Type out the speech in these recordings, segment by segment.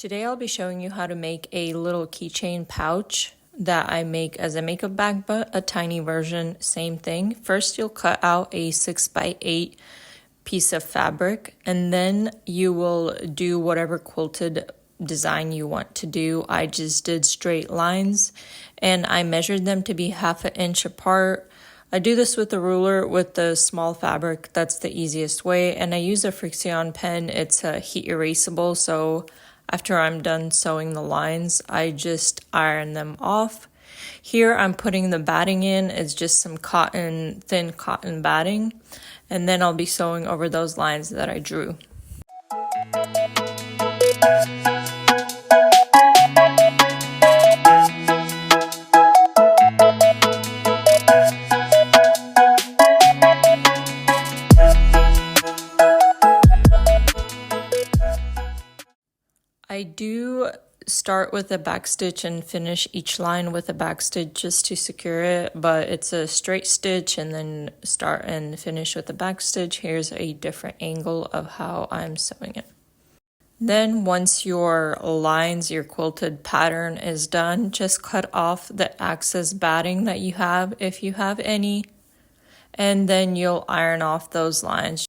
Today I'll be showing you how to make a little keychain pouch that I make as a makeup bag, but a tiny version, same thing. First you'll cut out a 6x8 piece of fabric, and then you will do whatever quilted design you want to do. I just did straight lines and I measured them to be 1/2 inch apart. I do this with a ruler with the small fabric, that's the easiest way, and I use a Frixion pen. It's a heat erasable, so after I'm done sewing the lines, I just iron them off. Here I'm putting the batting in. It's just some cotton, thin cotton batting, and then I'll be sewing over those lines that I drew. I do start with a back stitch and finish each line with a back stitch just to secure it, but it's a straight stitch and then start and finish with a back stitch. Here's a different angle of how I'm sewing it. Then once your lines, your quilted pattern is done, just cut off the excess batting that you have, if you have any, and then you'll iron off those lines.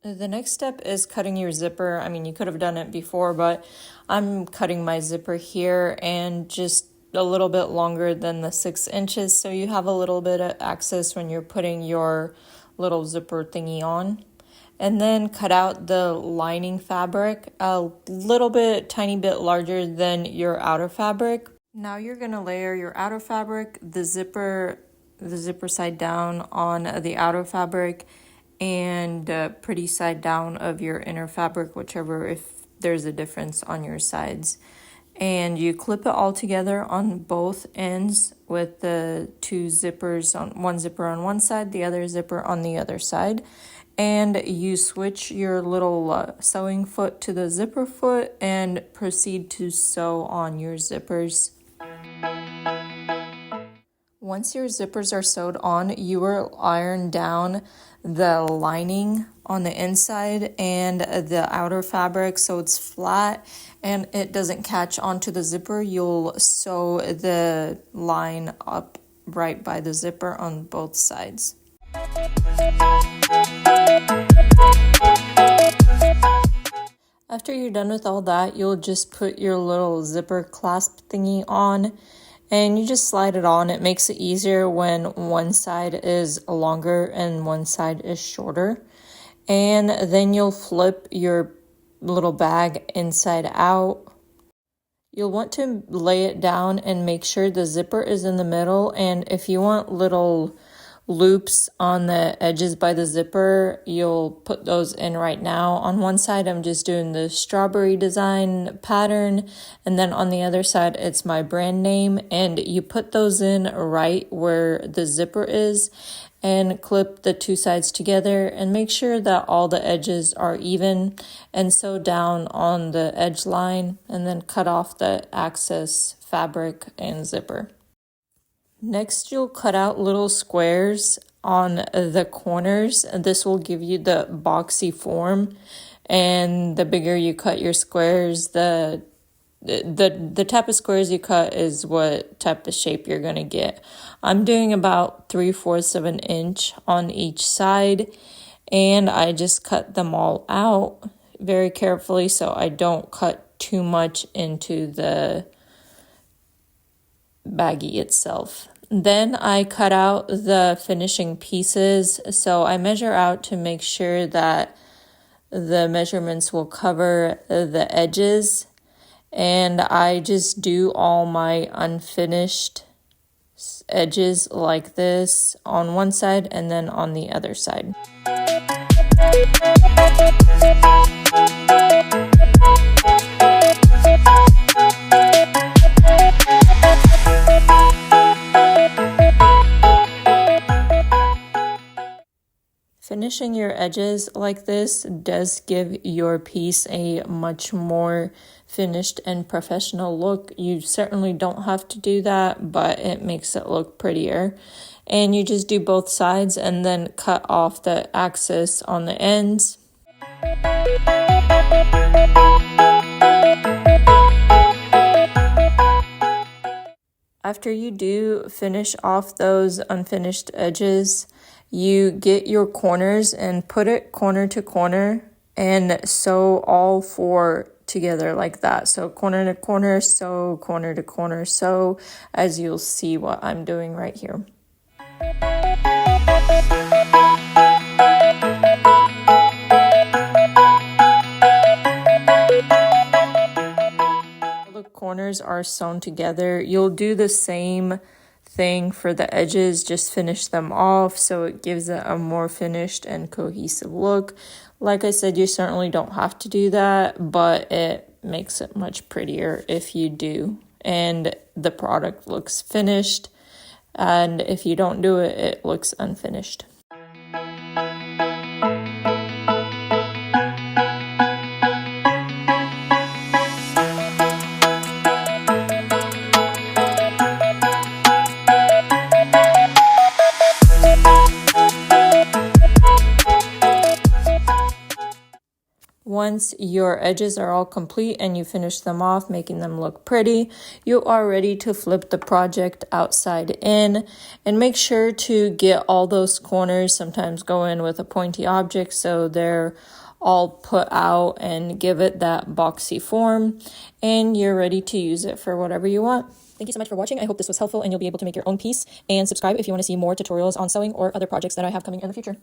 The next step is cutting your zipper. I mean, you could have done it before, but I'm cutting my zipper here and just a little bit longer than the 6 inches, so you have a little bit of access when you're putting your little zipper thingy on. And then cut out the lining fabric a little bit, tiny bit larger than your outer fabric. Now you're gonna layer your outer fabric, the zipper side down on the outer fabric, and pretty side down of your inner fabric, whichever, if there's a difference on your sides. And you clip it all together on both ends with the two zippers, on one zipper on one side, the other zipper on the other side. And you switch your little sewing foot to the zipper foot and proceed to sew on your zippers. Once your zippers are sewed on, you will iron down the lining on the inside and the outer fabric so it's flat and it doesn't catch onto the zipper. You'll sew the line up right by the zipper on both sides. After you're done with all that, you'll just put your little zipper clasp thingy on and you just slide it on. It makes it easier when one side is longer and one side is shorter. And then you'll flip your little bag inside out. You'll want to lay it down and make sure the zipper is in the middle. And if you want little loops on the edges by the zipper, you'll put those in right now. On one side I'm just doing the strawberry design pattern, and then on the other side it's my brand name, and you put those in right where the zipper is and clip the two sides together and make sure that all the edges are even and sew down on the edge line, and then cut off the excess fabric and zipper. Next, you'll cut out little squares on the corners. This will give you the boxy form, and the bigger you cut your squares, the type of squares you cut is what type of shape you're gonna get. I'm doing about 3/4 of an inch on each side, and I just cut them all out very carefully so I don't cut too much into the baggie itself. Then I cut out the finishing pieces, so I measure out to make sure that the measurements will cover the edges, and I just do all my unfinished edges like this on one side and then on the other side. Finishing your edges like this does give your piece a much more finished and professional look. You certainly don't have to do that, but it makes it look prettier. And you just do both sides and then cut off the excess on the ends. after you do finish off those unfinished edges, you get your corners and put it corner to corner and sew all four together like that. So corner to corner, sew, corner to corner, sew, as you'll see what I'm doing right here. The corners are sewn together. You'll do the same thing for the edges, just finish them off so it gives it a more finished and cohesive look. Like I said, you certainly don't have to do that, but it makes it much prettier if you do, and the product looks finished, and if you don't do it, it looks unfinished. Once your edges are all complete and you finish them off, making them look pretty, you are ready to flip the project outside in, and make sure to get all those corners. Sometimes go in with a pointy object so they're all put out and give it that boxy form, and you're ready to use it for whatever you want. Thank you so much for watching. I hope this was helpful and you'll be able to make your own piece, and subscribe if you want to see more tutorials on sewing or other projects that I have coming in the future.